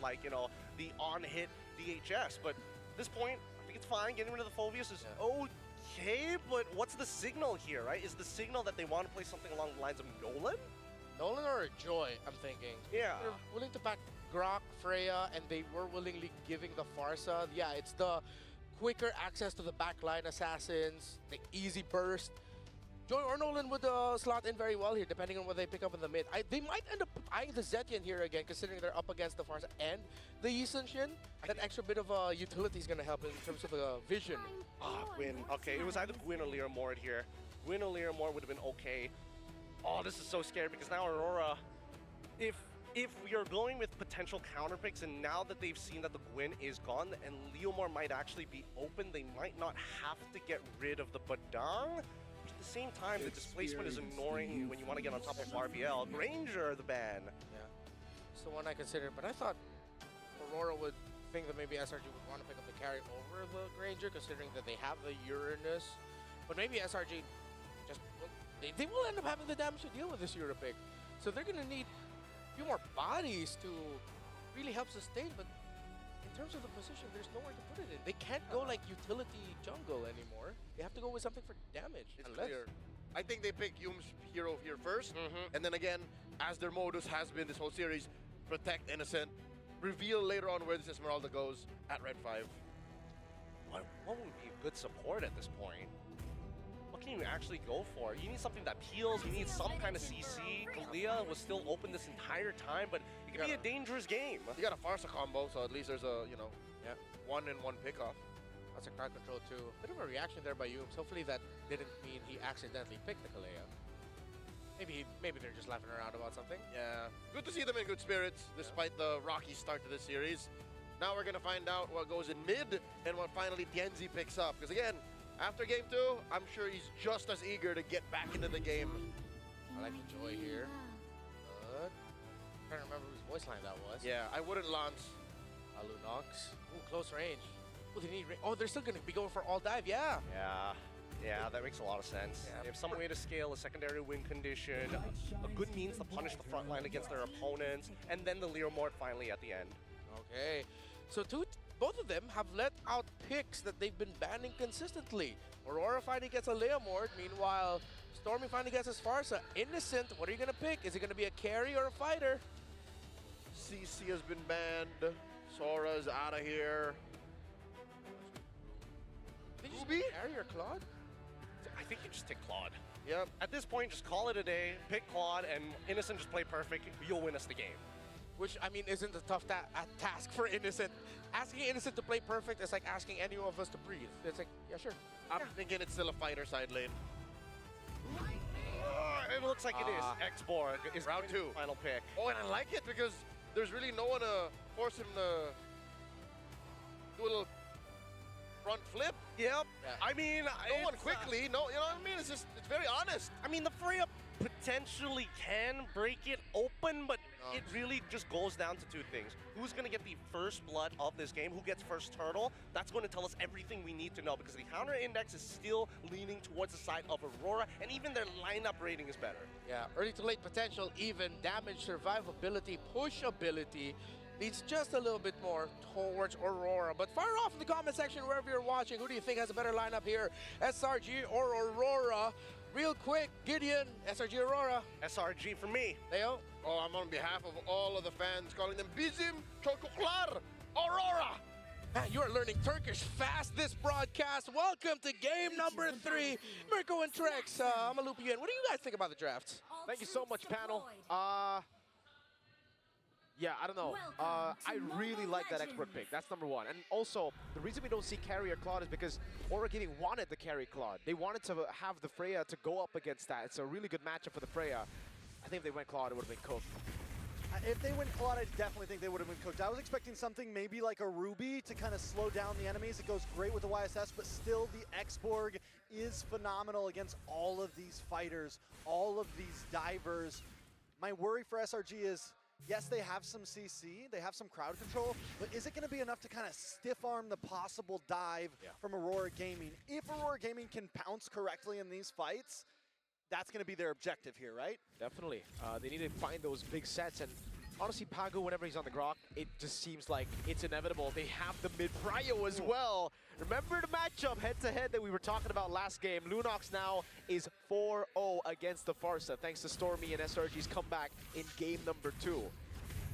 like, you know, the on-hit DHS. But at this point, I think it's fine. Getting rid of the Phobius is okay, but what's the signal here, right? Is the signal that they want to play something along the lines of Nolan? Nolan or Joy, I'm thinking. Yeah. They're willing to back Grok, Freya, and they were willingly giving the Farsa. Yeah, it's the quicker access to the backline assassins, the easy burst. Joy or Nolan would slot in very well here, depending on what they pick up in the mid. They might end up eyeing the Zetian here again, considering they're up against the Farsa and the Yi Sun-Shin. That extra bit of utility is going to help in terms of vision. Gwyn. Okay, it was either Gwyn or Lear Mord here. Gwyn or Lear Mord would have been okay. Oh, this is so scary because now Aurora, if you're going with potential counter picks, and now that they've seen that the Gwyn is gone and Leomore might actually be open, they might not have to get rid of the Badang. But at the same time, the displacement is annoying when you want to get on top of RBL. Granger, the ban. Yeah, it's the one I considered, but I thought Aurora would think that maybe SRG would want to pick up the carry over the Granger, considering that they have the Uranus. But maybe SRG just, they will end up having the damage to deal with this Euro pick. So they're going to need a few more bodies to really help sustain, but in terms of the position, there's nowhere to put it in. They can't go like utility jungle anymore. They have to go with something for damage. It's clear. I think they pick Yum's hero here first, and then again, as their modus has been this whole series, protect Innocent, reveal later on where this Esmeralda goes at red 5. What would be a good support at this point? What can you actually go for? You need something that peels, you need some kind of CC. Kalia was still open this entire time, but it can be a dangerous game. You got a Farsa combo, so at least there's a, you know, 1-in-1 pickoff. That's a crowd control too. Bit of a reaction there by Yums. Hopefully that didn't mean he accidentally picked the Kalea. Maybe they're just laughing around about something. Yeah, good to see them in good spirits, despite the rocky start to this series. Now we're gonna find out what goes in mid and what finally Tianzi picks up. Because again, after game 2, I'm sure he's just as eager to get back into the game. I like the Joy here. Good. I'm trying to remember whose voice line that was. Yeah, I wouldn't launch. Alunox. Ooh, close range. Ooh, they need oh, they're still gonna be going for all dive, yeah. Yeah, that makes a lot of sense. Yeah. They have some way to scale a secondary win condition, a good means to punish the front line against their opponents, and then the Leomord finally at the end. Okay, so both of them have let out picks that they've been banning consistently. Aurora finally gets a Leomord, meanwhile, Stormy finally gets his Farsa. Innocent, what are you gonna pick? Is it gonna be a carry or a fighter? CC has been banned. Sora's out of here. Did you just carry or Claude? I think you just take Claude. Yep. At this point, just call it a day, pick Claude, and Innocent just play perfect. You'll win us the game. Which, I mean, isn't a tough task for Innocent. Asking Innocent to play perfect is like asking any of us to breathe. It's like, yeah, sure. I'm thinking it's still a fighter side lane. It looks like it is. X-Borg is round 2. Final pick. Oh, and I like it because there's really no one to force him to do a little front flip. Yep. Yeah. I mean, No one quickly. No, you know what I mean? It's very honest. I mean, the Freya potentially can break it open, but it really just goes down to 2 things. Who's going to get the first blood of this game? Who gets first turtle? That's going to tell us everything we need to know, because the counter index is still leaning towards the side of Aurora, and even their lineup rating is better. Yeah, early to late potential, even damage, survivability, pushability leads just a little bit more towards Aurora. But fire off in the comment section wherever you're watching. Who do you think has a better lineup here? SRG or Aurora? Real quick, Gideon, SRG Aurora. SRG for me. Leo? Oh, I'm on behalf of all of the fans calling them Bizim Çocuklar Aurora. Man, you are learning Turkish fast this broadcast. Welcome to game number 3. Mirko and Trex, I'm gonna loop you in. What do you guys think about the draft? Thank you so much, panel. Yeah, I don't know. I really like that expert pick. That's number 1. And also, the reason we don't see carry or Claude is because Aurora Gaming wanted the carry Claude. They wanted to have the Freya to go up against that. It's a really good matchup for the Freya. I think if they went Claude, it would have been cooked. If they went Claude, I definitely think they would have been cooked. I was expecting something maybe like a Ruby to kind of slow down the enemies. It goes great with the YSS, but still the X-Borg is phenomenal against all of these fighters, all of these divers. My worry for SRG is, yes, they have some CC, they have some crowd control, but is it going to be enough to kind of stiff-arm the possible dive from Aurora Gaming? If Aurora Gaming can pounce correctly in these fights, that's going to be their objective here, right? Definitely. They need to find those big sets, and honestly, Pagu, whenever he's on the Grok, it just seems like it's inevitable. They have the mid-prio as well. Remember the matchup head-to-head that we were talking about last game? Lunox now is 4-0 against the Farsa, thanks to Stormy and SRG's comeback in game number 2.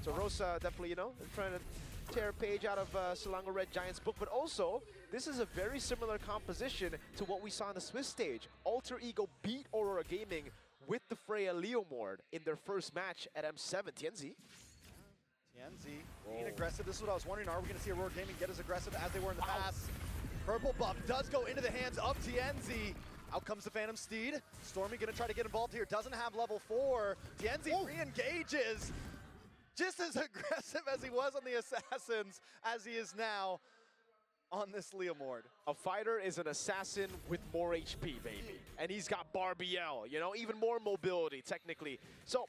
So Rosa definitely, you know, trying to tear a page out of Selangor Red Giants' book, but also, this is a very similar composition to what we saw on the Swiss stage. Alter Ego beat Aurora Gaming with the Freya Leomord in their first match at M7. Tienzi. Tienzi being aggressive. This is what I was wondering. Are we going to see Aurora Gaming get as aggressive as they were in the past? Purple buff does go into the hands of Tienzi. Out comes the Phantom Steed. Stormy going to try to get involved here. Doesn't have level 4. Tienzi re-engages. Just as aggressive as he was on the Assassins as he is now on this Leomord. A fighter is an assassin with more HP, baby. And he's got Barbiel, you know, even more mobility, technically. So,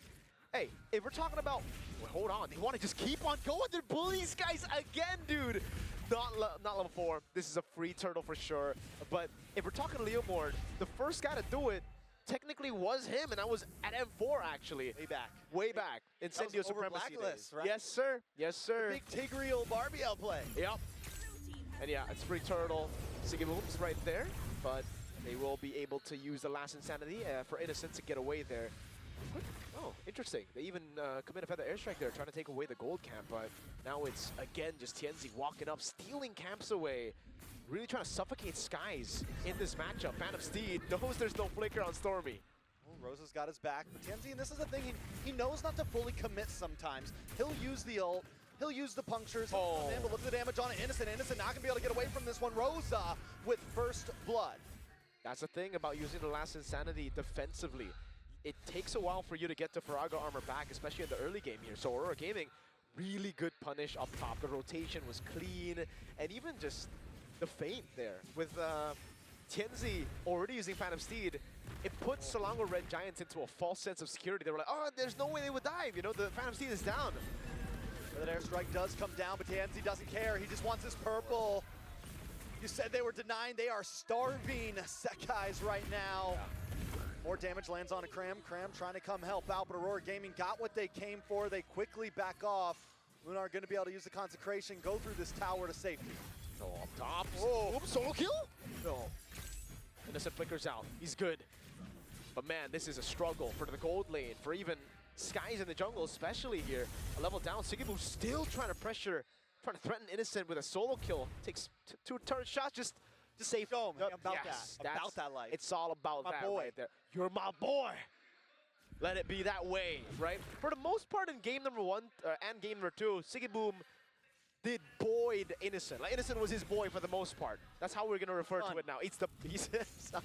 hey, if we're talking about... Well, hold on, they want to just keep on going. They're bullying these guys again, dude. Not level 4. This is a free turtle for sure. But if we're talking Leomord, the first guy to do it technically was him, and I was at M4 actually. Way back. Incendio Supremacy days. Right? Yes, sir. Yes, sir. The big Tigreal Barbiel play. Yep. And yeah, it's free turtle. Sigiboom's right there, but they will be able to use the last insanity for Innocent to get away there. Oh, interesting. They even commit a feather airstrike there, trying to take away the gold camp, but now it's again just Tienzi walking up, stealing camps away. Really trying to suffocate Skies in this matchup. Phantom Steed knows there's no flicker on Stormy. Well, Rosa's got his back, but Tienzi, and this is the thing, he knows not to fully commit sometimes. He'll use the ult, he'll use the punctures, but look at the damage on it. Innocent not gonna be able to get away from this one. Rosa with first blood. That's the thing about using the last insanity defensively. It takes a while for you to get the Farago armor back, especially in the early game here. So Aurora Gaming, really good punish up top. The rotation was clean, and even just the feint there with Tienzi already using Phantom Steed, it puts Selangor Red Giants into a false sense of security. They were like, oh, there's no way they would dive. You know, the Phantom Steed is down. That airstrike does come down, but Tienzi doesn't care. He just wants his purple. You said they were denying. They are starving Sekais right now. Yeah. More damage lands on a Cram. Cram trying to come help out, but Aurora Gaming got what they came for. They quickly back off. Lunar going to be able to use the Consecration, go through this tower to safety. No, up top. Oh, oops, solo kill? No. Innocent flickers out. He's good. But man, this is a struggle for the gold lane, for even Skies in the jungle, especially here. A level down, Sigibu still trying to pressure, trying to threaten Innocent with a solo kill. Takes two turret shots, just safe. Go, man. About that life. It's all about my that boy. Right there. You're my boy. Let it be that way, right? For the most part in game number 1 and game number 2, Sigiboom did Boyd Innocent. Like, Innocent was his boy for the most part. That's how we're going to refer to it now. It's the son.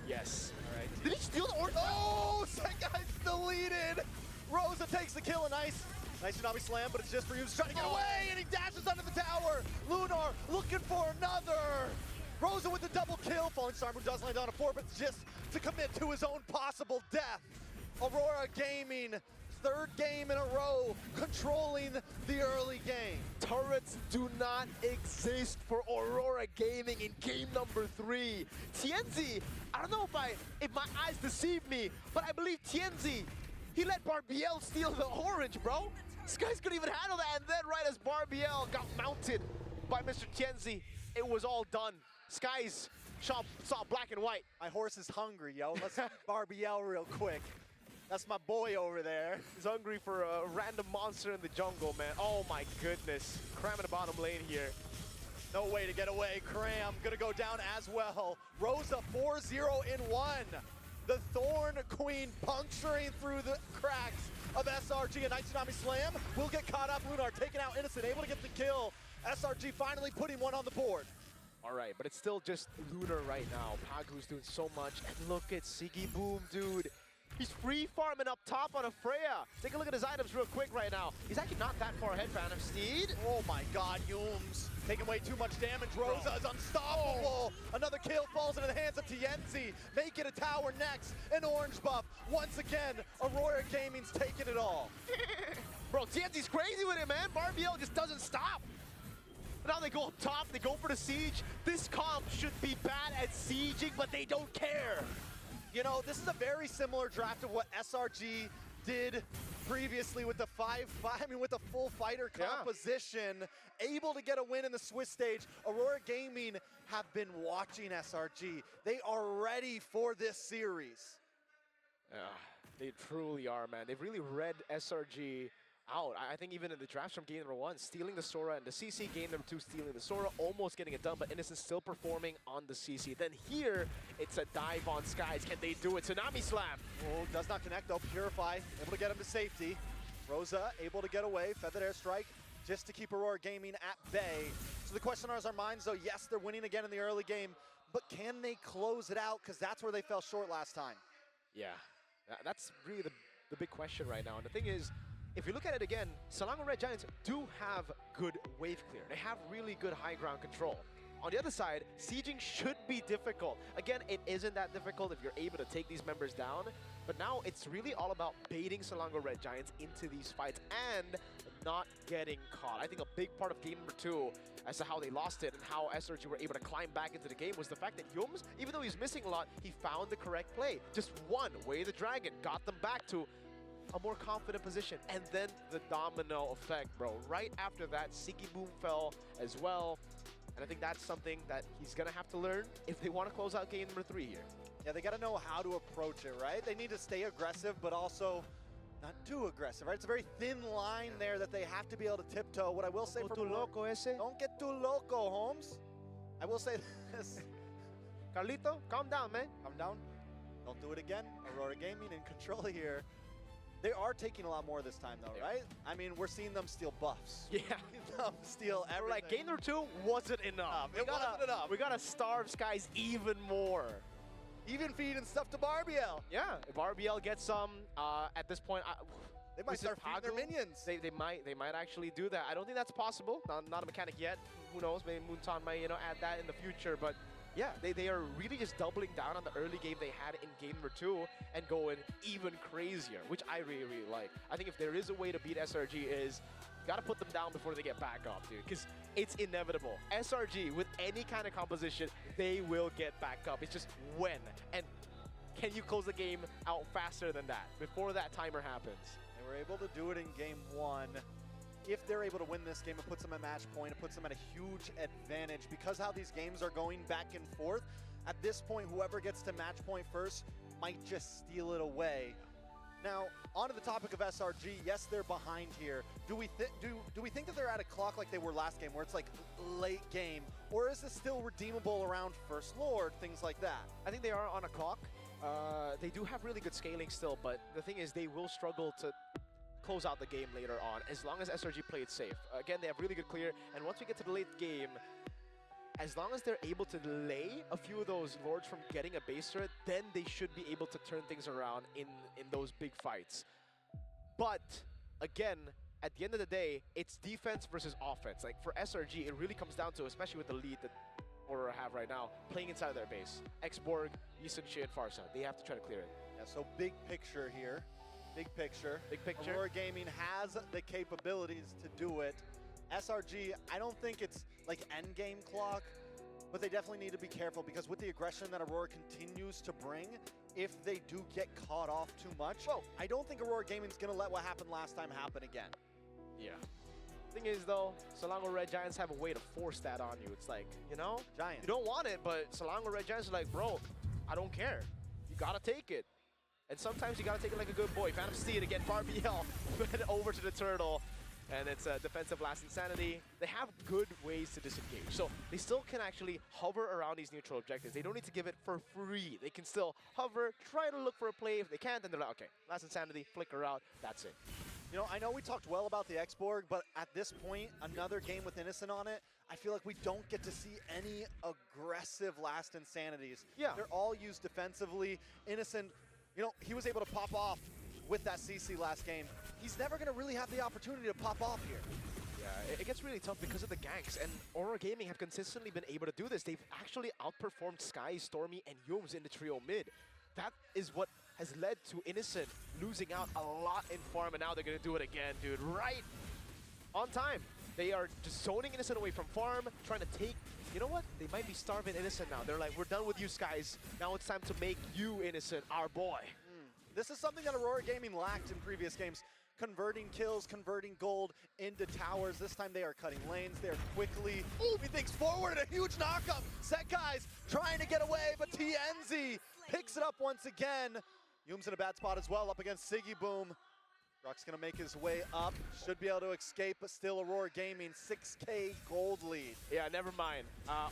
Yes. All right. Did he steal the order? Oh, Sekai's deleted. Rosa takes the kill. Nice Tsunami Slam, but it's just for you. He's trying to get away, and he dashes under the tower. Lunar looking for another. Rosa with the double kill. Falling Star Moon does land on a 4, but just to commit to his own possible death. Aurora Gaming, 3rd game in a row, controlling the early game. Turrets do not exist for Aurora Gaming in game number 3. Tienzi, I don't know if my eyes deceive me, but I believe Tienzi, he let Barbiel steal the orange, bro. This guy's couldn't even handle that, and then right as Barbiel got mounted by Mr. Tienzi, it was all done. Skies saw black and white. My horse is hungry, yo. Let's eat Barbiel real quick. That's my boy over there. He's hungry for a random monster in the jungle, man. Oh my goodness. Cram in the bottom lane here. No way to get away. Cram gonna go down as well. Rosa 4-0 in 1. The Thorn Queen puncturing through the cracks of SRG. A nice Tsunami Slam will get caught up. Lunar taking out Innocent, able to get the kill. SRG finally putting one on the board. All right, but it's still just Lunar right now. Pagu's doing so much. And look at Sigiboom, dude. He's free farming up top on a Freya. Take a look at his items real quick right now. He's actually not that far ahead, Phantom Steed. Oh my God, Yooms taking way too much damage. Rosa is unstoppable. Another kill falls into the hands of Tienzi. Make it a tower next. An orange buff. Once again, Aurora Gaming's taking it all. Bro, Tienzi's crazy with it, man. Barbiel just doesn't stop. Now they go up top, they go for the siege. This comp should be bad at sieging, but they don't care. You know, this is a very similar draft of what SRG did previously with the with the full fighter composition, able to get a win in the Swiss stage. Aurora Gaming have been watching SRG. They are ready for this series. Yeah, they truly are, man. They've really read SRG out. I think even in the drafts from game number 1, stealing the Sora, and the CC game number 2, stealing the Sora, almost getting it done, but Innocent still performing on the CC. Then here, it's a dive on Skies. Can they do it? Tsunami Slam! Oh, does not connect though. Purify, able to get him to safety. Rosa able to get away. Feathered Airstrike just to keep Aurora Gaming at bay. So the question on our minds though, yes, they're winning again in the early game, but can they close it out? Because that's where they fell short last time. Yeah, that's really the big question right now. And the thing is, if you look at it again, Selangor Red Giants do have good wave clear. They have really good high ground control. On the other side, sieging should be difficult. Again, it isn't that difficult if you're able to take these members down, but now it's really all about baiting Selangor Red Giants into these fights and not getting caught. I think a big part of game number 2 as to how they lost it and how SRG were able to climb back into the game was the fact that Yums, even though he's missing a lot, he found the correct play. Just one, Way the Dragon, got them back to a more confident position. And then the domino effect, bro. Right after that, Siggy Boom fell as well. And I think that's something that he's going to have to learn if they want to close out game number 3 here. Yeah, they got to know how to approach it, right? They need to stay aggressive, but also not too aggressive, right? It's a very thin line there that they have to be able to tiptoe. What I will say for loco ese. Don't get too loco, Holmes. I will say this. Carlito, calm down, man. Calm down. Don't do it again. Aurora Gaming in control here. They are taking a lot more this time, though, right? I mean, we're seeing them steal buffs. Yeah. Them steal everything. Like, game number 2 wasn't enough. It wasn't enough. We gotta starve Skies even more. Even feeding stuff to Barbiel. Yeah, if RBL gets some, at this point, they might start feeding their minions. They might actually do that. I don't think that's possible. Not a mechanic yet. Who knows? Maybe Moonton might add that in the future. But yeah, they are really just doubling down on the early game they had in game number 2 and going even crazier, which I really, really like. I think if there is a way to beat SRG is got to put them down before they get back up, dude, because it's inevitable. SRG, with any kind of composition, they will get back up. It's just when. And can you close the game out faster than that before that timer happens? They were able to do it in game 1. If they're able to win this game, it puts them at match point. It puts them at a huge advantage because how these games are going back and forth. At this point, whoever gets to match point first might just steal it away. Now, on to the topic of SRG. Yes, they're behind here. Do we think that they're at a clock like they were last game, where it's like late game, or is this still redeemable around First Lord, things like that? I think they are on a clock. They do have really good scaling still, but the thing is they will struggle to close out the game later on, as long as SRG play it safe. Again, they have really good clear, and once we get to the late game, as long as they're able to delay a few of those Lords from getting a base turret, then they should be able to turn things around in those big fights. But, again, at the end of the day, it's defense versus offense. Like, for SRG, it really comes down to, especially with the lead that Aurora have right now, playing inside of their base. X-Borg, Yisun Shi, and Farsa. They have to try to clear it. Yeah, so big picture here. Big picture. Big picture. Aurora Gaming has the capabilities to do it. SRG, I don't think it's like end game clock, but they definitely need to be careful because with the aggression that Aurora continues to bring, if they do get caught off too much, I don't think Aurora Gaming's gonna let what happened last time happen again. Yeah. Thing is though, Selangor Red Giants have a way to force that on you. It's like, Giant. You don't want it, but Selangor Red Giants are like, bro, I don't care. You gotta take it. And sometimes you gotta take it like a good boy. Phantom Steed again, Barbiel, over to the turtle. And it's a defensive last insanity. They have good ways to disengage. So they still can actually hover around these neutral objectives. They don't need to give it for free. They can still hover, try to look for a play. If they can't, then they're like, okay, last insanity, flicker out, that's it. I know we talked well about the X-Borg, but at this point, another game with Innocent on it, I feel like we don't get to see any aggressive last insanities. Yeah. They're all used defensively. Innocent, he was able to pop off with that CC last game. He's never going to really have the opportunity to pop off here. Yeah, it gets really tough because of the ganks, and Aurora Gaming have consistently been able to do this. They've actually outperformed Sky, Stormy, and Yums in the trio mid. That is what has led to Innocent losing out a lot in farm, and now they're going to do it again, dude. Right on time. They are just zoning Innocent away from farm, trying to take... You know what? They might be starving Innocent now. They're like, we're done with you, Skies. Now it's time to make you Innocent, our boy. This is something that Aurora Gaming lacked in previous games. converting kills, converting gold into towers. This time they are cutting lanes. They're quickly moving things forward. A huge knockup. Sekai's trying to get away, but TNZ picks it up once again. Yoom's in a bad spot as well, up against Siggy Boom. Rock's gonna make his way up, should be able to escape, but still Aurora Gaming, 6K gold lead. Yeah, never mind.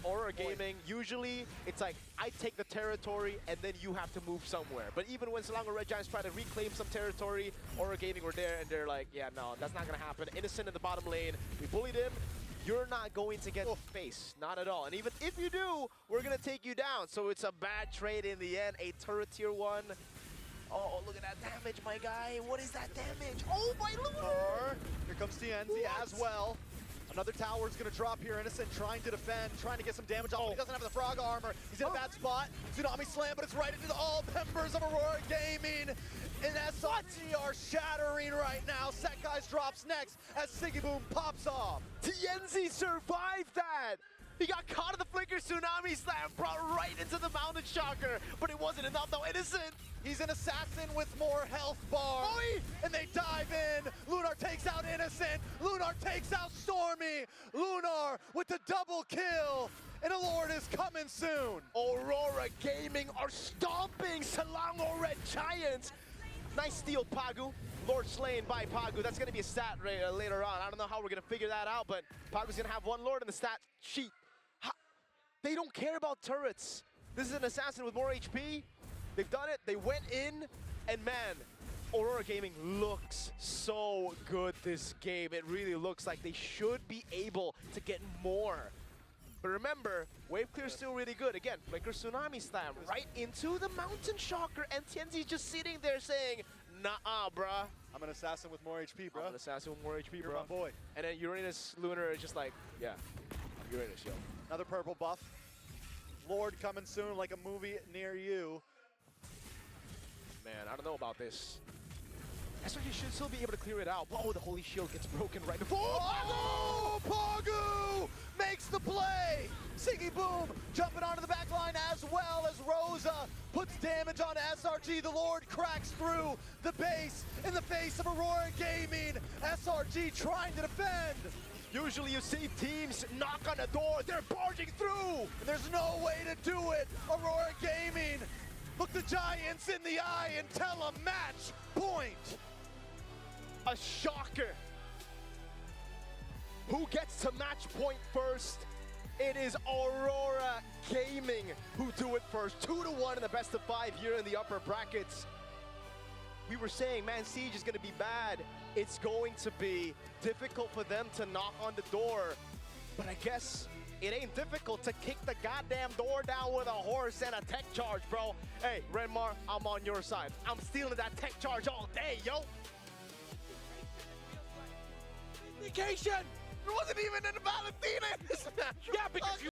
Aurora Gaming, usually it's like, I take the territory and then you have to move somewhere. But even when Selangor Red Giants try to reclaim some territory, Aurora Gaming were there and they're like, yeah, no, that's not gonna happen. Innocent in the bottom lane, we bullied him. You're not going to get face, not at all. And even if you do, we're gonna take you down. So it's a bad trade in the end, a turret tier 1. Oh, look at that damage, my guy. What is that damage? Oh, my Lord! Here comes TNZ as well. Another tower's gonna drop here. Innocent trying to defend, trying to get some damage off. He doesn't have the frog armor. He's in a bad spot. Tsunami slam, but it's right into all members of Aurora Gaming. And SRG are shattering right now. Sekai's drops next as Siggy Boom pops off. TNZ survived that! He got caught in the flicker tsunami slam, brought right into the mountain shocker, but it wasn't enough though. Innocent! He's an assassin with more health bar. And they dive in. Lunar takes out Innocent. Lunar takes out Stormy. Lunar with the double kill. And a Lord is coming soon. Aurora Gaming are stomping Selangor Red Giants. Nice steal, Pagu. Lord slain by Pagu. That's going to be a stat later on. I don't know how we're going to figure that out, but Pagu's going to have one Lord in the stat sheet. They don't care about turrets. This is an assassin with more HP. They've done it. They went in, and man, Aurora Gaming looks so good this game. It really looks like they should be able to get more. But remember, wave clear is still really good. Again, flicker tsunami slam right into the mountain shocker, and Tienzi's just sitting there saying, nah, bruh. I'm an assassin with more HP, bro. I'm an assassin with more HP, You're bro. my boy. And then Uranus Lunar is just like, yeah, I'm Uranus, yo. Another purple buff. Lord coming soon, like a movie near you. Man, I don't know about this. SRG should still be able to clear it out. Oh, the holy shield gets broken right before. Oh, Pagu makes the play. Siggy Boom jumping onto the back line as well as Rosa puts damage on SRG. The Lord cracks through the base in the face of Aurora Gaming. SRG trying to defend. Usually you see teams knock on the door, they're barging through. And there's no way to do it. Aurora Gaming, look the Giants in the eye and tell them match point. A shocker. Who gets to match point first? It is Aurora Gaming who do it first. 2-1 in the best of 5 here in the upper brackets. We were saying, man, Siege is going to be bad. It's going to be difficult for them to knock on the door. But I guess it ain't difficult to kick the goddamn door down with a horse and a tech charge, bro. Hey, Renmar, I'm on your side. I'm stealing that tech charge all day, yo. Vacation! It wasn't even in Valentina in this match. Yeah, because you